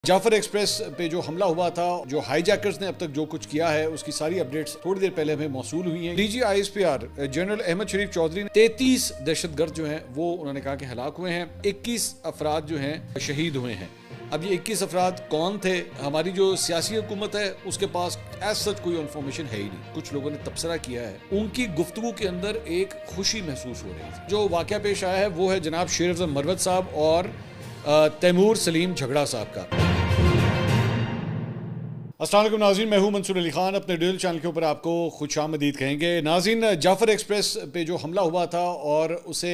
Jafar express पे जो हमला हुआ था, जो हाईजैकर्स ने अब तक जो कुछ किया है, उसकी सारी अपडेट्स थोड़ी देर पहले हमें मौसूल हुई हैं। डीजी ISPR जनरल अहमद शरीफ चौधरी ने 33 दहशतगर्द जो हैं वो उन्होंने कहा कि हलाक हुए हैं, 21 अफराद जो हैं शहीद हुए हैं। अब ये 21 अफराद कौन थे? हमारी जो सियासी हुकूमत है उसके पास एज सच कोई इन्फॉर्मेशन है ही नहीं। कुछ लोगों ने तबसरा किया है, उनकी गुफ्तगू के अंदर एक खुशी महसूस हो रही थी। जो वाकया पेश आया है वो है जनाब शेर अफजल मरवत साहब और तैमूर सलीम झगड़ा साहब का। अस्सलाम वालेकुम नाज़रीन, मैं हूं मंसूर अली खान। अपने डिजिटल चैनल के ऊपर आपको खुशामदीद कहेंगे। नाज़रीन, जाफर एक्सप्रेस पे जो हमला हुआ था और उसे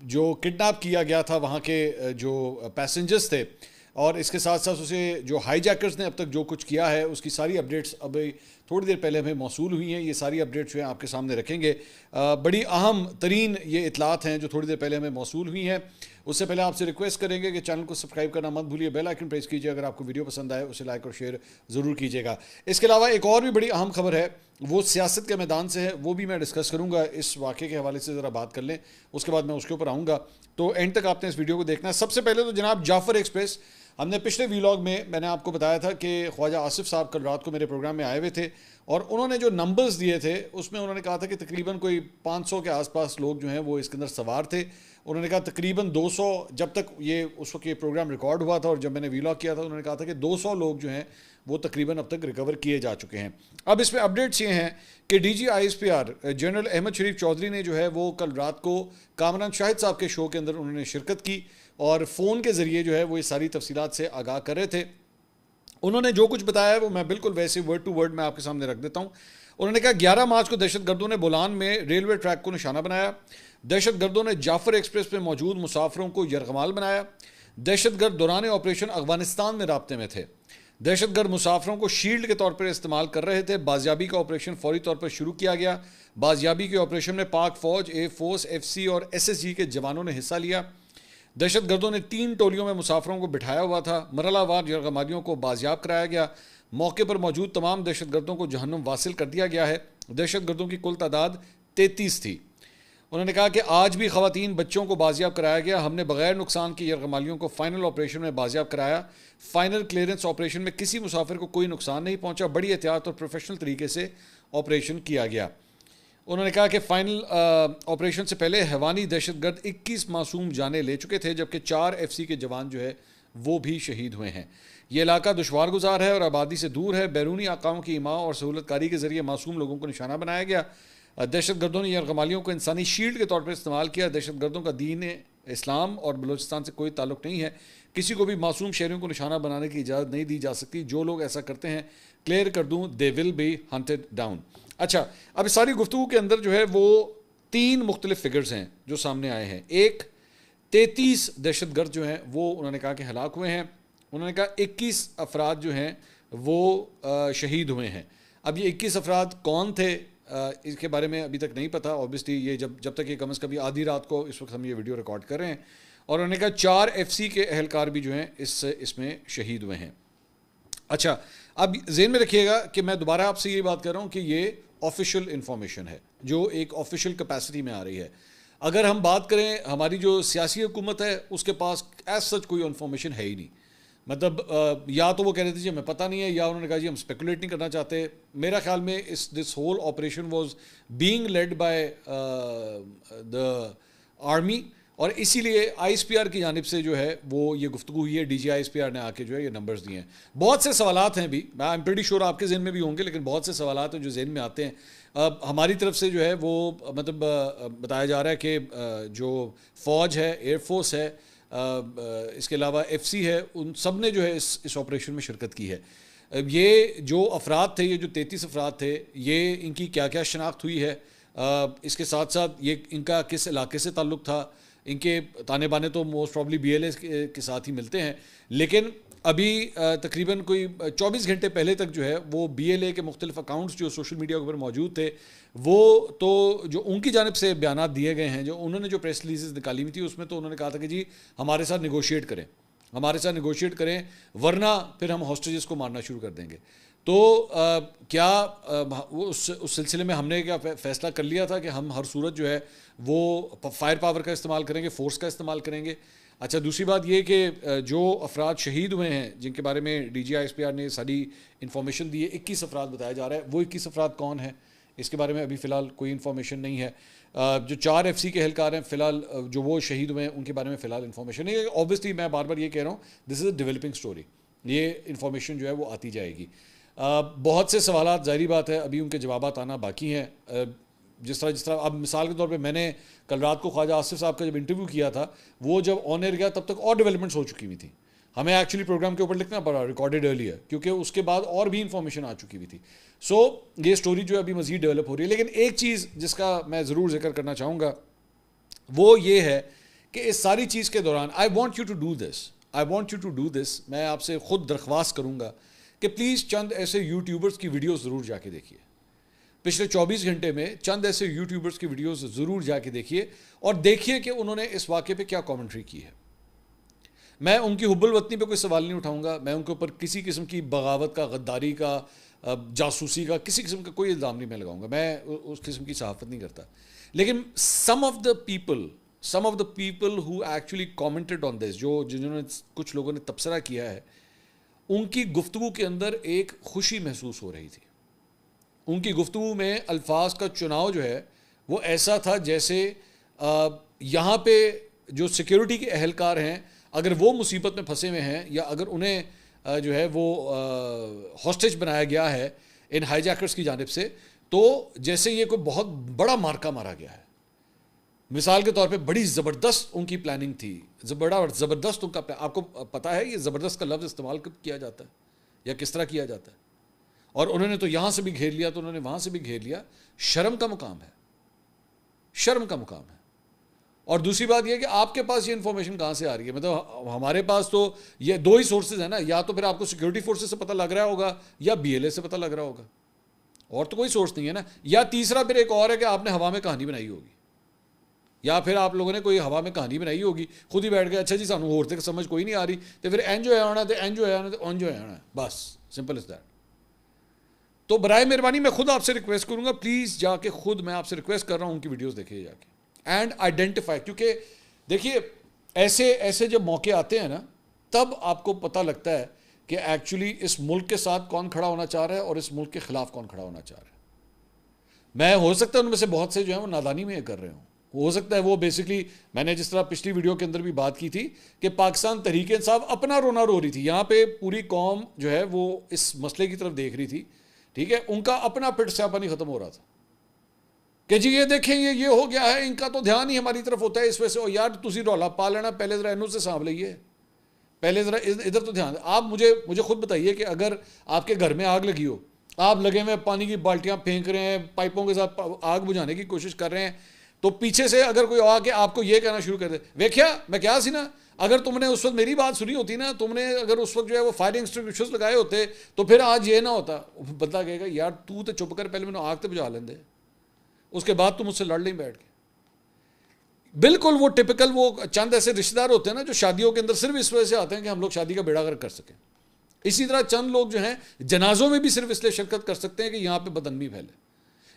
जो किडनैप किया गया था वहाँ के जो पैसेंजर्स थे, और इसके साथ साथ उसे जो हाईजैकर्स ने अब तक जो कुछ किया है उसकी सारी अपडेट्स अभी थोड़ी देर पहले हमें मौसूल हुई हैं। ये सारी अपडेट्स जो हैं आपके सामने रखेंगे। बड़ी अहम तरीन ये इतलात हैं जो थोड़ी देर पहले हमें मौसूल हुई हैं। उससे पहले आपसे रिक्वेस्ट करेंगे कि चैनल को सब्सक्राइब करना मत भूलिए, बेल आइकन प्रेस कीजिए। अगर आपको वीडियो पसंद आए उसे लाइक और शेयर ज़रूर कीजिएगा। इसके अलावा एक और भी बड़ी अहम खबर है, वो सियासत के मैदान से है, वो भी मैं डिस्कस करूँगा। इस वाक़े के हवाले से ज़रा बात कर लें, उसके बाद मैं उसके ऊपर आऊँगा, तो एंड तक आपने इस वीडियो को देखना है। सबसे पहले तो जनाब जाफर एक्सप्रेस, हमने पिछले वीलॉग में मैंने आपको बताया था कि ख्वाजा आसिफ साहब कल रात को मेरे प्रोग्राम में आए हुए थे, और उन्होंने जो नंबर्स दिए थे उसमें उन्होंने कहा था कि तकरीबन कोई 500 के आसपास लोग जो हैं वो इसके अंदर सवार थे। उन्होंने कहा तकरीबन 200, जब तक ये उस वक्त ये प्रोग्राम रिकॉर्ड हुआ था और जब मैंने वीलॉग किया था उन्होंने कहा था कि 200 लोग जो हैं वो तकरीबन अब तक रिकवर किए जा चुके हैं। अब इसमें अपडेट्स ये हैं कि डीजी ISPR जनरल अहमद शरीफ चौधरी ने जो है वो कल रात को कामरान शाहिद साहब के शो के अंदर उन्होंने शिरकत की और फ़ोन के ज़रिए जो है वो ये सारी तफसीलात से आगाह कर रहे थे। उन्होंने जो कुछ बताया है वो मैं बिल्कुल वैसे वर्ड टू वर्ड मैं आपके सामने रख देता हूँ। उन्होंने कहा 11 मार्च को दहशतगर्दों ने बोलान में रेलवे ट्रैक को निशाना बनाया। दहशतगर्दों ने जाफर एक्सप्रेस पर मौजूद मुसाफिरों को यरगमाल बनाया। दहशतगर्द दौरान ऑपरेशन अफगानिस्तान में राब्ते में थे। दहशतगर्द मुसाफिरों को शील्ड के तौर पर इस्तेमाल कर रहे थे। बाजियाबी का ऑपरेशन फौरी तौर पर शुरू किया गया। बाजियाबी के ऑपरेशन में पाक फौज, एयर फोर्स, FC और SSG के जवानों ने हिस्सा लिया। दहशतगर्दों ने 3 टोलियों में मुसाफिरों को बिठाया हुआ था। मरहलावार यरगमालियों को बाजियाब कराया गया। मौके पर मौजूद तमाम दहशतगर्दों को जहन्नुम वासिल कर दिया गया है। दहशतगर्दों की कुल तादाद 33 थी। उन्होंने कहा कि आज भी ख़वातीन बच्चों को बाजियाब कराया गया। हमने बगैर नुकसान की यरगमालियों को फाइनल ऑपरेशन में बाजियाब कराया। फाइनल क्लियरेंस ऑपरेशन में किसी मुसाफिर को कोई नुकसान नहीं पहुंचा। बड़ी एहतियात और प्रोफेशनल तरीके से ऑपरेशन किया गया। उन्होंने कहा कि फाइनल ऑपरेशन से पहले हैवानी दहशतगर्द 21 मासूम जाने ले चुके थे, जबकि 4 FC के जवान जो है वो भी शहीद हुए हैं। ये इलाका दुश्वार गुजार है और आबादी से दूर है। बैरूनी आकाओं की इमाम और सहूलतकारी के जरिए मासूम लोगों को निशाना बनाया गया। दहशतगर्दों ने यरगमालियों को इंसानी शील्ड के तौर पर इस्तेमाल किया। दहशतगर्दों का दीन इस्लाम और बलूचिस्तान से कोई ताल्लुक नहीं है। किसी को भी मासूम शहरियों को निशाना बनाने की इजाज़त नहीं दी जा सकती। जो लोग ऐसा करते हैं, क्लियर कर दूँ, they will be hunted down. अच्छा, अब इस सारी गुफ्तगू के अंदर जो है वो 3 मुख्तलिफ फिगर्स हैं जो सामने आए हैं। एक, 33 दहशतगर्द जो हैं वो उन्होंने कहा कि हलाक हुए हैं। उन्होंने कहा 21 अफराद जो हैं वो शहीद हुए हैं। अब ये 21 अफराद कौन थे इसके बारे में अभी तक नहीं पता। ऑब्वियसली ये जब तक ये कम अज़ कम आधी रात को इस वक्त हम ये वीडियो रिकॉर्ड कर रहे हैं। और उन्होंने कहा 4 FC के अहलकार भी जो हैं इसमें शहीद हुए हैं। अच्छा, अब ज़हन में रखिएगा कि मैं दोबारा आपसे ये बात कर रहा हूँ कि ये ऑफिशियल इंफॉर्मेशन है जो एक ऑफिशियल कैपेसिटी में आ रही है। अगर हम बात करें, हमारी जो सियासी हुकूमत है उसके पास एज सच कोई इन्फॉर्मेशन है ही नहीं। मतलब या तो वो कह रहे थे जी हमें पता नहीं है, या उन्होंने कहा जी हम स्पेकुलेट नहीं करना चाहते। मेरा ख्याल में this whole operation was being led by the army, और इसीलिए ISPR की जानिब से जो है वो ये गुफ्तगू हुई है। डीजी ISPR ने आके जो है ये नंबर्स दिए हैं। बहुत से सवालात हैं भी, आई एम प्रीटी श्योर आपके जहन में भी होंगे, लेकिन बहुत से सवालात हैं जो जहन में आते हैं। हमारी तरफ से जो है वो मतलब बताया जा रहा है कि जो फ़ौज है, एयर फोर्स है, इसके अलावा FC है, उन सब ने जो है इस ऑपरेशन में शिरकत की है। ये जो अफराद थे, ये जो 33 अफराद थे, ये इनकी क्या क्या शनाख्त हुई है, इसके साथ साथ ये इनका किस इलाके से ताल्लुक़ था। इनके ताने बाने तो मोस्ट प्रॉब्ली BLA के साथ ही मिलते हैं, लेकिन अभी तकरीबन कोई 24 घंटे पहले तक जो है वो BLA के मुख्तलिफ अकाउंट्स जो सोशल मीडिया के ऊपर मौजूद थे, वो तो जो उनकी जानिब से बयानात दिए गए हैं, जो उन्होंने जो प्रेस रिलीज़ निकाली हुई थी, उसमें तो उन्होंने कहा था कि जी हमारे साथ निगोशिएट करें, हमारे साथ निगोशिएट करें, वरना फिर हम हॉस्टेजेस को मारना शुरू कर देंगे। तो क्या उस सिलसिले में हमने क्या फ़ैसला कर लिया था कि हम हर सूरत जो है वो फायर पावर का इस्तेमाल करेंगे, फोर्स का इस्तेमाल करेंगे। अच्छा, दूसरी बात ये कि जो अफराद शहीद हुए हैं जिनके बारे में DGI-SPR ने सारी इन्फॉर्मेशन दी है, 21 अफराद बताया जा रहा है, वो 21 अफराद कौन है इसके बारे में अभी फ़िलहाल कोई इन्फॉर्मेशन नहीं है। जो 4 FC के एहलकार हैं फ़िलहाल जो वो शहीद हुए हैं उनके बारे में फ़िलहाल इन्फॉर्मेशन नहीं है। ऑब्वियसली मैं बार बार ये कह रहा हूँ, this is a developing story, ये इन्फॉर्मेशन जो है वो आती जाएगी। बहुत से सवालात, ज़ाहिर बात है अभी उनके जवाबात आना बाकी हैं। जिस तरह अब मिसाल के तौर पे मैंने कल रात को ख्वाजा आसिफ साहब का जब इंटरव्यू किया था, वो जब ऑन एयर गया तब तक और डेवलपमेंट्स हो चुकी हुई थी। हमें एक्चुअली प्रोग्राम के ऊपर लिखना पड़ा रिकॉर्डेड अर्लियर, क्योंकि उसके बाद और भी इंफॉर्मेशन आ चुकी हुई थी। सो ये स्टोरी जो है अभी मज़ीद डेवलप हो रही है। लेकिन एक चीज़ जिसका मैं ज़रूर जिक्र करना चाहूँगा वो ये है कि इस सारी चीज़ के दौरान I want you to do this, मैं आपसे ख़ुद दरख्वास्त करूँगा कि प्लीज़ चंद ऐसे यूट्यूबर्स की वीडियोज़ ज़रूर जाके देखिए। पिछले 24 घंटे में चंद ऐसे यूट्यूबर्स की वीडियोस ज़रूर जाके देखिए और देखिए कि उन्होंने इस वाक़े पे क्या कमेंट्री की है। मैं उनकी हुब्बुल वतनी पे कोई सवाल नहीं उठाऊंगा, मैं उनके ऊपर किसी किस्म की बगावत का, गद्दारी का, जासूसी का, किसी किस्म का कोई इल्ज़ाम नहीं मैं लगाऊंगा, मैं उस किस्म की सहाफ़त नहीं करता। लेकिन some of the people who actually commented on this, जिन्होंने कुछ लोगों ने तबसरा किया है, उनकी गुफ्तगू के अंदर एक खुशी महसूस हो रही थी। उनकी गुफ्तगू में अल्फाज का चुनाव जो है वो ऐसा था जैसे यहाँ पे जो सिक्योरिटी के एहलकार हैं, अगर वो मुसीबत में फंसे हुए हैं या अगर उन्हें जो है वो हॉस्टेज बनाया गया है इन हाईजैकर्स की जानिब से, तो जैसे ये कोई बहुत बड़ा मार्का मारा गया है। मिसाल के तौर पे बड़ी ज़बरदस्त उनकी प्लानिंग थी, बड़ा ज़बरदस्त उनका आपको पता है ये ज़बरदस्त का लफ्ज़ इस्तेमाल कब किया जाता है या किस तरह किया जाता है। और उन्होंने तो यहाँ से भी घेर लिया तो उन्होंने वहाँ से भी घेर लिया। शर्म का मुकाम है, शर्म का मुकाम है। और दूसरी बात यह कि आपके पास ये इन्फॉर्मेशन कहाँ से आ रही है? मतलब हमारे पास तो ये दो ही सोर्सेज है ना, या तो फिर आपको सिक्योरिटी फोर्सेज से पता लग रहा होगा या BLA से पता लग रहा होगा, और तो कोई सोर्स नहीं है ना। या तीसरा फिर एक और है कि आपने हवा में कहानी बनाई होगी, या फिर आप लोगों ने कोई हवा में कहानी बनाई होगी, खुद ही बैठ गए अच्छा जी सानू होर तक समझ कोई नहीं आ रही, तो फिर एंज होया होना, तो एंज होया होना, तो एंज होया होना, बस सिंपल इज दैट। तो बराए मेहरबानी मैं खुद आपसे रिक्वेस्ट करूंगा, प्लीज़ जाके खुद मैं आपसे रिक्वेस्ट कर रहा हूं उनकी वीडियोस देखिए जाके एंड आइडेंटिफाई, क्योंकि देखिए ऐसे ऐसे जब मौके आते हैं ना, तब आपको पता लगता है कि एक्चुअली इस मुल्क के साथ कौन खड़ा होना चाह रहा है और इस मुल्क के खिलाफ कौन खड़ा होना चाह रहा है। मैं हो सकता है उनमें से बहुत से जो है वो नादानी में कर रहे हूँ, हो सकता है वो बेसिकली, मैंने जिस तरह पिछली वीडियो के अंदर भी बात की थी कि पाकिस्तान तहरीक इंसाफ अपना रोना रो रही थी, यहाँ पे पूरी कौम जो है वो इस मसले की तरफ देख रही थी, ठीक है, उनका अपना पिट स्यापा नहीं खत्म हो रहा था कि जी ये देखें ये हो गया है, इनका तो ध्यान ही हमारी तरफ होता है इस वजह से। ओ यार तुसी रौला पा लेना, पहले ज़रा इन्हों से सांभ लीजिए, पहले ज़रा इधर तो ध्यान। आप मुझे खुद बताइए कि अगर आपके घर में आग लगी हो, आप लगे हुए पानी की बाल्टियाँ फेंक रहे हैं, पाइपों के साथ आग बुझाने की कोशिश कर रहे हैं, तो पीछे से अगर कोई आके आपको ये कहना शुरू कर दे, वेख्या मैं क्या सी ना, अगर तुमने उस वक्त मेरी बात सुनी होती ना, तुमने अगर उस वक्त जो है वो फायरिंग एक्सटिंग्विशर्स लगाए होते, तो फिर आज ये ना होता। बंदा कहेगा यार तू तो चुप कर, पहले मैंने आग तो बुझा लेंदे, उसके बाद तुम मुझसे लड़ लें बैठ के। बिल्कुल वो टिपिकल वो चंद ऐसे रिश्तेदार होते हैं ना जो शादियों के अंदर सिर्फ इस वजह से आते हैं कि हम लोग शादी का बेड़ा गर्क कर सकें। इसी तरह चंद लोग जो हैं जनाजों में भी सिर्फ इसलिए शिरकत कर सकते हैं कि यहाँ पे बदनमी फैले,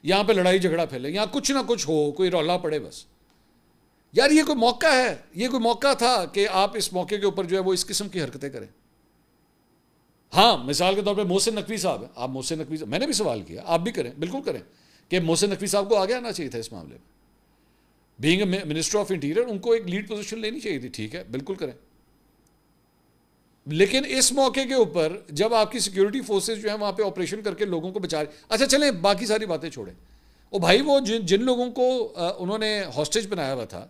यहाँ पे लड़ाई झगड़ा फैले, यहाँ कुछ ना कुछ हो, कोई रौला पड़े बस। यार ये कोई मौका है, ये कोई मौका था कि आप इस मौके के ऊपर जो है वो इस किस्म की हरकतें करें। हाँ, मिसाल के तौर पे मोहसिन नकवी साहब है, आप मोहसिन नकवी, मैंने भी सवाल किया, आप भी करें, बिल्कुल करें कि मोहसिन नकवी साहब को आगे आना चाहिए था इस मामले में, बीइंग मिनिस्टर ऑफ इंटीरियर उनको एक लीड पोजीशन लेनी चाहिए थी, ठीक है, बिल्कुल करें। लेकिन इस मौके के ऊपर जब आपकी सिक्योरिटी फोर्सेस जो है वहां पे ऑपरेशन करके लोगों को बचा रहे, अच्छा चलें बाकी सारी बातें छोड़ें, ओ भाई वो जिन लोगों को उन्होंने हॉस्टेज बनाया हुआ था,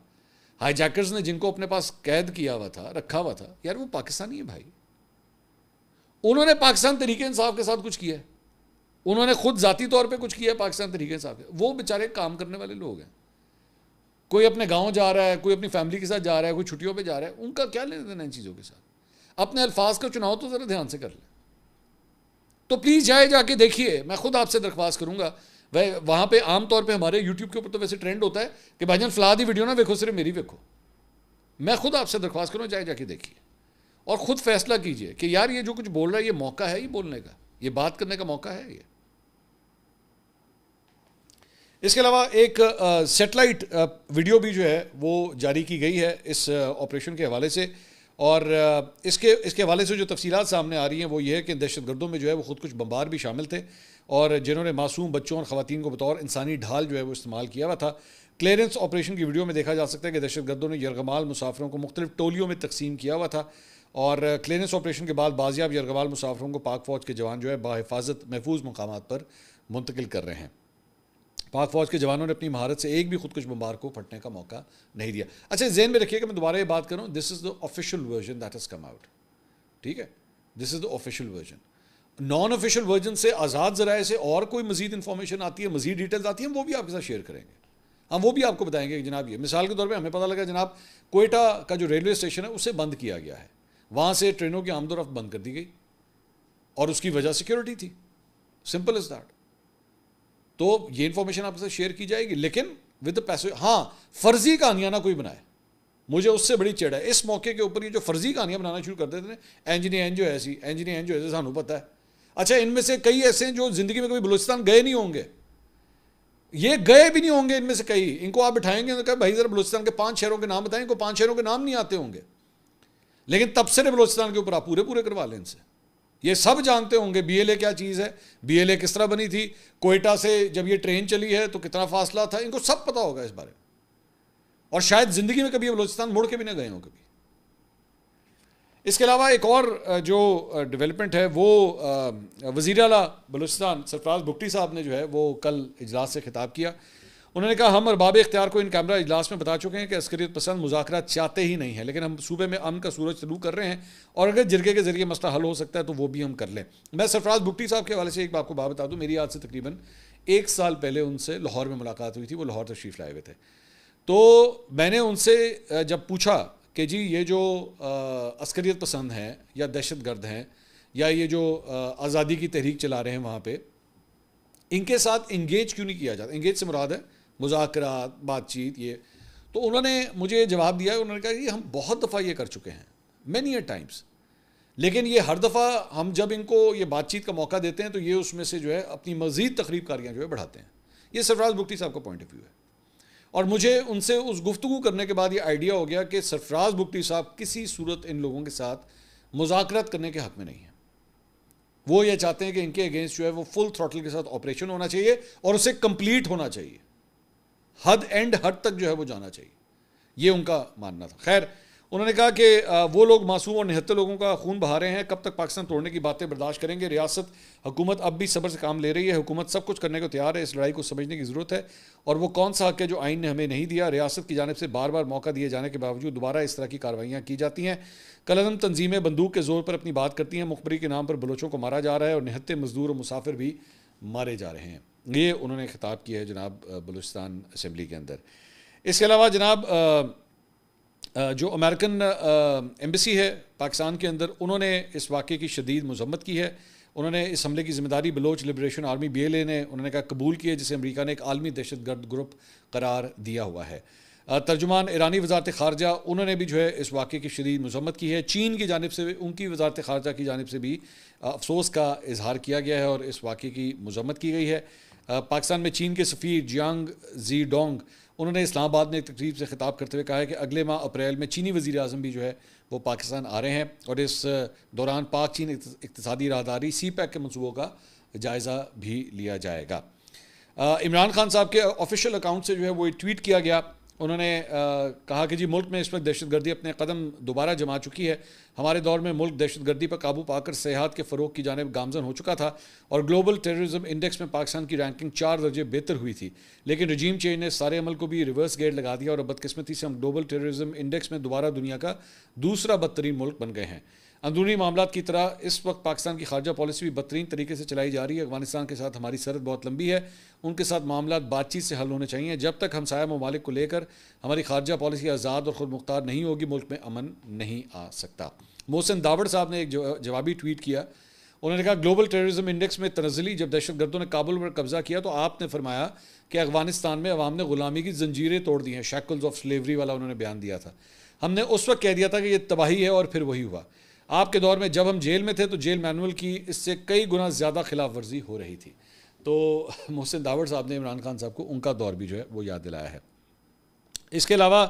हाईजैकर्स ने जिनको अपने पास कैद किया हुआ था, रखा हुआ था, यार वो पाकिस्तानी है भाई, उन्होंने पाकिस्तान तरीके इंसाफ के साथ कुछ किया है, उन्होंने खुद जाती तौर पे कुछ किया है पाकिस्तान तरीके इंसाफ के, वो बेचारे काम करने वाले लोग हैं, कोई अपने गांव जा रहा है, कोई अपनी फैमिली के साथ जा रहा है, कोई छुट्टियों पे जा रहा है, उनका क्या लेना देना इन चीज़ों के साथ। अपने अल्फाज का चुनाव तो ज़रा ध्यान से कर ले। तो प्लीज़ जाके देखिए, मैं खुद आपसे दरख्वास्त करूँगा। वह वहाँ पे आम तौर पे हमारे यूट्यूब के ऊपर तो वैसे ट्रेंड होता है कि भाईजान फलां दी वीडियो ना देखो, सिर्फ मेरी देखो। मैं खुद आपसे दरख्वास्त करूँ, जाके देखिए और ख़ुद फैसला कीजिए कि यार ये जो कुछ बोल रहा है ये मौका है, ये बोलने का, ये बात करने का मौका है ये। इसके अलावा एक सेटेलाइट वीडियो भी जो है वो जारी की गई है इस ऑपरेशन के हवाले से, और इसके हवाले से जो तफसीलात सामने आ रही हैं वो ये है कि दहशतगर्दों में जो है वो खुद कुछ बम्बार भी शामिल थे, और जिन्होंने मासूम बच्चों और ख़वातीन को बतौर इंसानी ढाल जो है वो इस्तेमाल किया हुआ था। क्लियरेंस ऑपरेशन की वीडियो में देखा जा सकता है कि दहशतगर्दों ने यरगमाल मुसाफिरों को मुख्तलिफ टोलियों में तकसीम किया हुआ था, और क्लियरेंस ऑपरेशन के बाद बाजियाब यरगमाल मुसाफिरों को पाक फ़ौज के जवान जो है बाहिफाजत महफूज मकामात पर मुंतकिल कर रहे हैं। पाक फ़ौज के जवानों ने अपनी महारत से एक भी खुदकुश बम्बार को फटने का मौका नहीं दिया। अच्छा, ज़हन में रखिएगा, मैं दोबारा ये बात करूँ, this is the official version that has come out, ठीक है, this is the official version. Non official version से, आज़ाद ज़राए से और कोई मज़ीद इंफॉर्मेशन आती है, मज़ीद डिटेल्स आती हैं, वो भी आपके साथ शेयर करेंगे। हम वो भी आपको बताएंगे कि जनाब ये मिसाल के तौर पर हमें पता लगा जनाब कोयटा का जो रेलवे स्टेशन है उसे बंद किया गया है, वहाँ से ट्रेनों की आमदोरफ्त बंद कर दी गई और उसकी वजह सिक्योरिटी थी, सिंपल इज़ दैट। तो ये इंफॉर्मेशन आपके साथ शेयर की जाएगी, लेकिन विद द पैसे। हाँ, फर्जी कहानियां ना कोई बनाए, मुझे उससे बड़ी चिढ़ है इस मौके के ऊपर। ये जो फर्जी कहानियां बनाना शुरू कर देते हैं, इंजीनियर जो ऐसी, इंजीनियर जो ऐसे, सानू पता है। अच्छा, इनमें से कई ऐसे हैं जो जिंदगी में कभी बलूचिस्तान गए नहीं होंगे, ये गए भी नहीं होंगे इनमें से कई। इनको आप बिठाएंगे तो कहा भाई जरा बलूचिस्तान के 5 शहरों के नाम बताएं, इनको 5 शहरों के नाम नहीं आते होंगे, लेकिन तबसरे बलूचिस्तान के ऊपर आप पूरे पूरे करवा लें इनसे। ये सब जानते होंगे BLA क्या चीज़ है, BLA किस तरह बनी थी, कोयटा से जब ये ट्रेन चली है तो कितना फासला था, इनको सब पता होगा इस बारे में, और शायद ज़िंदगी में कभी बलूचिस्तान मुड़ के भी ना गए हों कभी। इसके अलावा एक और जो डेवलपमेंट है वो वज़ीर आला बलूचिस्तान सरफराज बुगटी साहब ने जो है वो कल इजलास से खिताब किया। उन्होंने कहा, हम अरबाब इख्तियार को इन कैमरा इजलास में बता चुके हैं कि अस्करियत पसंद मुज़ाकरात चाहते ही नहीं है, लेकिन हम सूबे में अमन का सूरज तलू कर रहे हैं, और अगर जिरगे के जरिए मसला हल हो सकता है तो वो भी हम कर लें। मैं सरफराज बुगटी साहब के हवाले से एक आपको बात बता दूँ, मेरी आज से तकरीबन 1 साल पहले उनसे लाहौर में मुलाकात हुई थी, वो लाहौर तशरीफ़ लाए हुए थे। तो मैंने उनसे जब पूछा कि जी ये जो अस्करियत पसंद हैं या दहशतगर्द हैं या ये जो आज़ादी की तहरीक चला रहे हैं वहाँ पर, इनके साथ इंगेज क्यों नहीं किया जाता। इंगेज से मुराद है मुज़ाकरात, बातचीत, ये। तो उन्होंने मुझे जवाब दिया, उन्होंने कहा कि हम बहुत दफ़ा ये कर चुके हैं, मैनी ए टाइम्स, लेकिन ये हर दफ़ा हम जब इनको ये बातचीत का मौका देते हैं तो ये उसमें से जो है अपनी मज़ीद तकरीब कारियाँ जो है बढ़ाते हैं। ये सरफराज बुगटी साहब का पॉइंट ऑफ व्यू है, और मुझे उनसे उस गुफ्तगू करने के बाद ये आइडिया हो गया कि सरफराज बुगटी साहब किसी सूरत इन लोगों के साथ मुज़ाकरात करने के हक़ में नहीं है। वो ये चाहते हैं कि इनके अगेंस्ट जो है वो फुल थ्रॉटल के साथ ऑपरेशन होना चाहिए और उसे कंप्लीट होना चाहिए, हद तक जो है वो जाना चाहिए, ये उनका मानना था। खैर, उन्होंने कहा कि वो लोग मासूम और निहत्ते लोगों का खून बहा रहे हैं, कब तक पाकिस्तान तोड़ने की बातें बर्दाश्त करेंगे। रियासत हुकूमत अब भी सब्र से काम ले रही है, हुकूमत सब कुछ करने को तैयार है, इस लड़ाई को समझने की ज़रूरत है, और वो कौन सा हक़ है जो आइन ने हमें नहीं दिया। रियासत की जानिब से बार बार मौका दिए जाने के बावजूद दोबारा इस तरह की कार्रवाइयाँ की जाती हैं। कलअदम तंजीमें बंदूक के ज़ोर पर अपनी बात करती हैं, मुखबरी के नाम पर बलोचों को मारा जा रहा है और निहत्ते मजदूर और मुसाफिर भी मारे जा रहे हैं। ये उन्होंने खिताब किया है जनाब बलूचिस्तान असम्बली के अंदर। इसके अलावा जनाब जो अमेरिकन एम्बेसी है पाकिस्तान के अंदर, उन्होंने इस वाक़े की शदीद मज़म्मत की है। उन्होंने इस हमले की ज़िम्मेदारी बलोच लिबरेशन आर्मी BLA ने उन्होंने कहा कबूल की है, जिसे अमेरिका ने एक आलमी दहशतगर्द ग्रुप करार दिया हुआ है। तर्जुमान ईरानी वज़ारत ख़ारजा, उन्होंने भी जो है इस वाक़े की शदीद मज़म्मत की है। चीन की जानिब से, उनकी वज़ारत ख़ारजा की जानिब से भी अफसोस का इजहार किया गया है और इस वाक़े की मज़म्मत की गई है। पाकिस्तान में चीन के सफ़ीर जियांग जी डोंग, उन्होंने इस्लामाबाद में एक तकरीब से खिताब करते हुए कहा है कि अगले माह अप्रैल में चीनी वज़ीर आज़म भी जो है वो पाकिस्तान आ रहे हैं, और इस दौरान पाक चीन इक़्तिसादी राहदारी CPEC के मनसूबों का जायज़ा भी लिया जाएगा। इमरान खान साहब के ऑफिशियल अकाउंट से जो है वो एक ट्वीट किया गया। उन्होंने कहा कि जी मुल्क में इस वक्त दहशतगर्दी अपने कदम दोबारा जमा चुकी है। हमारे दौर में मुल्क दहशतगर्दी पर काबू पाकर सेहत के फ़रोग की जानिब गामजन हो चुका था और ग्लोबल टेररिज्म इंडेक्स में पाकिस्तान की रैंकिंग 4 दर्जे बेहतर हुई थी, लेकिन रजीम चेंज ने सारे अमल को भी रिवर्स गेयर लगा दिया और बदकिस्मती से हम ग्लोबल टेररिज्म इंडेक्स में दोबारा दुनिया का दूसरा बदतरीन मुल्क बन गए हैं। अंदरूनी मामलात की तरह इस वक्त पाकिस्तान की खारजा पॉलिसी भी बदतरीन तरीके से चलाई जा रही है। अफगानिस्तान के साथ हमारी सरहद बहुत लंबी है, उनके साथ मामलात बातचीत से हल होने चाहिए। जब तक हमसाया ममालिक को लेकर हमारी खारजा पॉलिसी आज़ाद और ख़ुद मुख्तार नहीं होगी, मुल्क में अमन नहीं आ सकता। मोहसिन दावड़ साहब ने एक जवाबी ट्वीट किया। उन्होंने कहा ग्लोबल टेररिज्म इंडेक्स में तनज़्ज़ुली जब दहशतगर्दों ने काबुल पर कब्जा किया तो आपने फरमाया कि अफगानिस्तान में अवाम ने ग़ुलामी की जंजीरें तोड़ दी हैं, शैकल्स ऑफ स्लेवरी वाला उन्होंने बयान दिया था। हमने उस वक्त कह दिया था कि ये तबाही है और फिर वही हुआ। आपके दौर में जब हम जेल में थे तो जेल मैनुअल की इससे कई गुना ज़्यादा खिलाफ वर्जी हो रही थी। तो मोहसिन दावड़ साहब ने इमरान खान साहब को उनका दौर भी जो है वो याद दिलाया है। इसके अलावा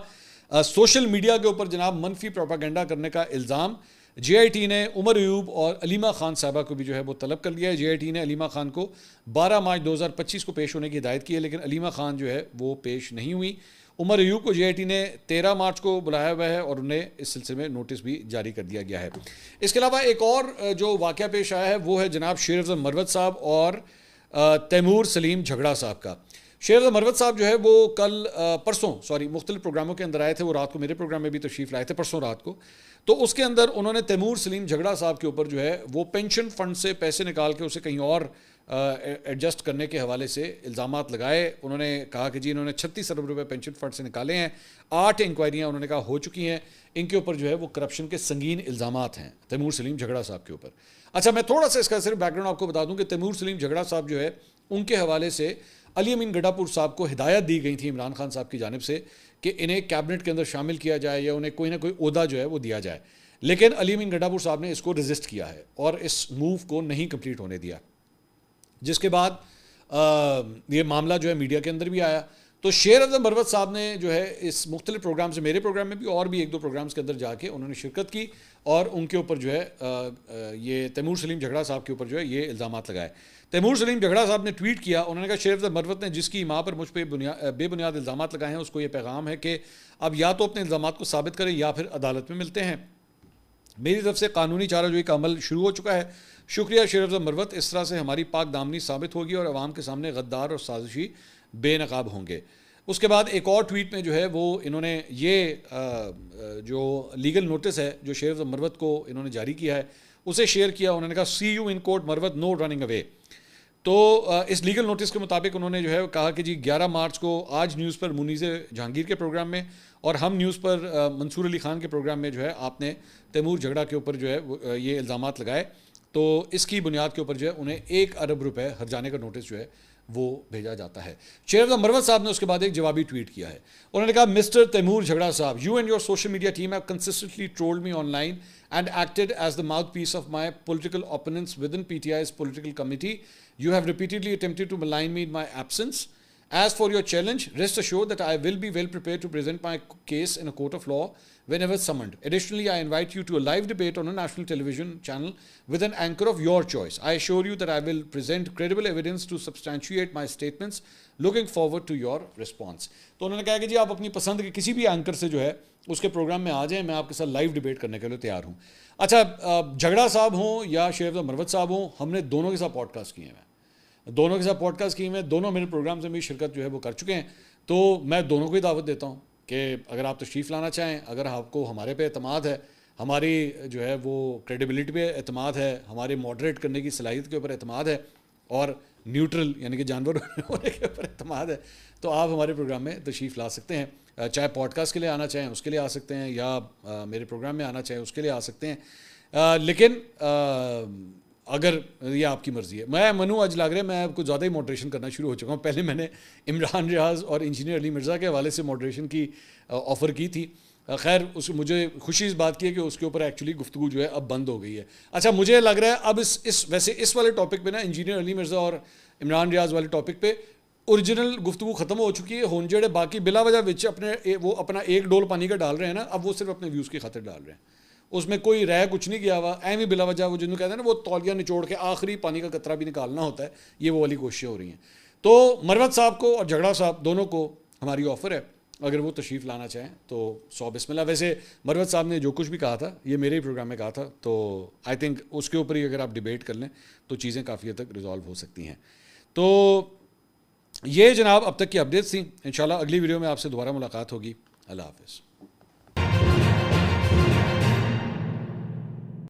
सोशल मीडिया के ऊपर जनाब मनफी प्रोपागेंडा करने का इल्ज़ाम, JIT ने उमर अयूब और अलीमा खान साहबा को भी जो है वो तलब कर लिया है। JIT ने अलीमा खान को 12 मार्च 2025 को पेश होने की हिदायत की है, लेकिन अलीमा खान जो है वो पेश नहीं हुई। उमर अयूब को JIT ने 13 मार्च को बुलाया हुआ है और उन्हें इस सिलसिले में नोटिस भी जारी कर दिया गया है। इसके अलावा एक और जो वाक़या पेश आया है वो है जनाब शेर अफजल मरवत साहब और तैमूर सलीम झगड़ा साहब का। शेर अफजल मरवत साहब जो है वो कल परसों मुख्तलिफ प्रोग्रामों के अंदर आए थे। वो रात को मेरे प्रोग्राम में भी तशरीफ़ लाए थे परसों रात को। तो उसके अंदर उन्होंने तैमूर सलीम झगड़ा साहब के ऊपर जो है वो पेंशन फ़ंड से पैसे निकाल के उसे कहीं और एडजस्ट करने के हवाले से इल्ज़ामात लगाए। उन्होंने कहा कि जी इन्होंने 36 अरब रुपये पेंशन फ़ंड से निकाले हैं। 8 इंक्वायरियाँ उन्होंने कहा हो चुकी हैं। इनके ऊपर जो है वो करप्शन के संगीन इल्ज़ामात हैं तैमूर सलीम झगड़ा साहब के ऊपर। अच्छा, मैं थोड़ा सा इसका सिर्फ बैकग्राउंड आपको बता दूं कि तैमूर सलीम झगड़ा साहब जो है उनके हवाले से अली अमीन गड्ढापुर साहब को हिदायत दी गई थी इमरान खान साहब की जानिब से कि इन्हें कैबिनेट के अंदर शामिल किया जाए या उन्हें कोई ना कोई ओहदा जो है वो दिया जाए, लेकिन अली अमीन गड्ढापुर साहब ने इसको रजिस्ट किया है और इस मूव को नहीं कंप्लीट होने दिया, जिसके बाद ये मामला जो है मीडिया के अंदर भी आया। तो शेर अफजल मरवत साहब ने जो है इस मुख्तलिफ प्रोग्राम से, मेरे प्रोग्राम में भी और भी 1-2 प्रोग्राम्स के अंदर जाके उन्होंने शिरकत की और उनके ऊपर जो है ये तैमूर सलीम झगड़ा साहब के ऊपर जो है ये इल्ज़ामात लगाए। तैमूर सलीम झगड़ा साहब ने ट्वीट किया, उन्होंने कहा शेर अफजल मरवत ने जिसकी माँ पर मुझ पर बेबुनियाद इल्ज़ामात लगाए हैं उसको ये पैगाम है कि अब या तो अपने इल्ज़ामात को साबित करें या फिर अदालत में मिलते हैं। मेरी तरफ से कानूनी चाराजोई का अमल शुरू हो चुका है। शुक्रिया शेर अफजल मरवत, इस तरह से हमारी पाक दामनी साबित होगी और अवाम के सामने गद्दार और साजिशी बेनकाब होंगे। उसके बाद एक और ट्वीट में जो है वो इन्होंने ये जो लीगल नोटिस है जो शेर अफजल मरवत को इन्होंने जारी किया है उसे शेयर किया। उन्होंने कहा see you in court Marwat, no running away. तो इस लीगल नोटिस के मुताबिक उन्होंने जो है कहा कि जी 11 मार्च को आज न्यूज़ पर मुनीज़ जहांगीर के प्रोग्राम में और हम न्यूज़ पर मंसूर अली ख़ान के प्रोग्राम में जो है आपने तैमूर झगड़ा के ऊपर जो है ये इल्ज़ामात लगाए, तो इसकी बुनियाद के ऊपर जो है उन्हें 1 अरब रुपए हर्जाने का नोटिस जो है वो भेजा जाता है। शेर अफजल मरवत साहब ने उसके बाद एक जवाबी ट्वीट किया है। उन्होंने कहा मिस्टर तैमूर झगड़ा साहब, you and your social media team have consistently trolled me online and acted as the mouthpiece of my political opponents within PTI's political committee. You have repeatedly attempted to malign me in my absence. As for your challenge, rest assured that I will be well prepared to present my case in a court of law whenever summoned. Additionally, I invite you to a live debate on a national television channel with an anchor of your choice. I assure you that I will present credible evidence to substantiate my statements. Looking forward to your response. तो उन्होंने कहा कि जी आप अपनी पसंद के किसी भी एंकर से जो है उसके प्रोग्राम में आ जाएं, मैं आपके साथ लाइव डिबेट करने के लिए तैयार हूँ। अच्छा, झगड़ा साहब हों या शेर अफजल मरवत साहब हों, हमने दोनों के साथ पॉडकास्ट किए हैं। दोनों के साथ पॉडकास्ट किए हैं, दोनों मेरे प्रोग्राम्स में भी शिरकत जो है वो कर चुके हैं। तो मैं दोनों को ही दावत देता हूँ कि अगर आप तशरीफ़ लाना चाहें, अगर आपको हमारे पे एतमाद है, हमारी जो है वो क्रेडिबिलिटी पे एतमाद है, हमारे मॉडरेट करने की सलाहियत के ऊपर एतमाद है और न्यूट्रल यानी कि जानवर होने के ऊपर एतमाद है, तो आप हमारे प्रोग्राम में तशरीफ़ ला सकते हैं। चाहे पॉडकास्ट के लिए आना चाहें उसके लिए आ सकते हैं या मेरे प्रोग्राम में आना चाहें उसके लिए आ सकते हैं। लेकिन अगर ये आपकी मर्ज़ी है। मैं मनु आज लग रहा है मैं कुछ ज़्यादा ही मॉडरेशन करना शुरू हो चुका हूँ। पहले मैंने इमरान रियाज़ और इंजीनियर अली मिर्ज़ा के हवाले से मॉडरेशन की ऑफ़र की थी। खैर उस मुझे खुशी इस बात की है कि उसके ऊपर एक्चुअली गुफ्तगू जो है अब बंद हो गई है। अच्छा, मुझे लग रहा है अब इस वाले टॉपिक पे ना इंजीनियर अली मिर्ज़ा और इमरान रियाज़ वाले टॉपिक पे ओरिजिनल गुफ्तगू ख़त्म हो चुकी है। होन जेड़े बाकी बिला वजह विच वो अपना एक डोल पानी का डाल रहे हैं ना, अब वो सिर्फ अपने व्यूज़ की खातिर डाल रहे हैं, उसमें कोई रह कुछ नहीं गया हुआ। एवं बिला वजह वो जिन्होंने कहते हैं ना वो तौलिया निचोड़ के आखिरी पानी का कतरा भी निकालना होता है, ये वो वाली कोशिशें हो रही हैं। तो मरवत साहब को और झगड़ा साहब दोनों को हमारी ऑफ़र है, अगर वो तशरीफ़ लाना चाहें तो 100 बिस्मिल्लाह। वैसे मरवत साहब ने जो कुछ भी कहा था ये मेरे ही प्रोग्राम में कहा था, तो आई थिंक उसके ऊपर ही अगर आप डिबेट कर लें तो चीज़ें काफ़ी हद तक रिजॉल्व हो सकती हैं। तो ये जनाब अब तक की अपडेट्स थी। इंशाल्लाह अगली वीडियो में आपसे दोबारा मुलाकात होगी। अल्लाह हाफ़िज़।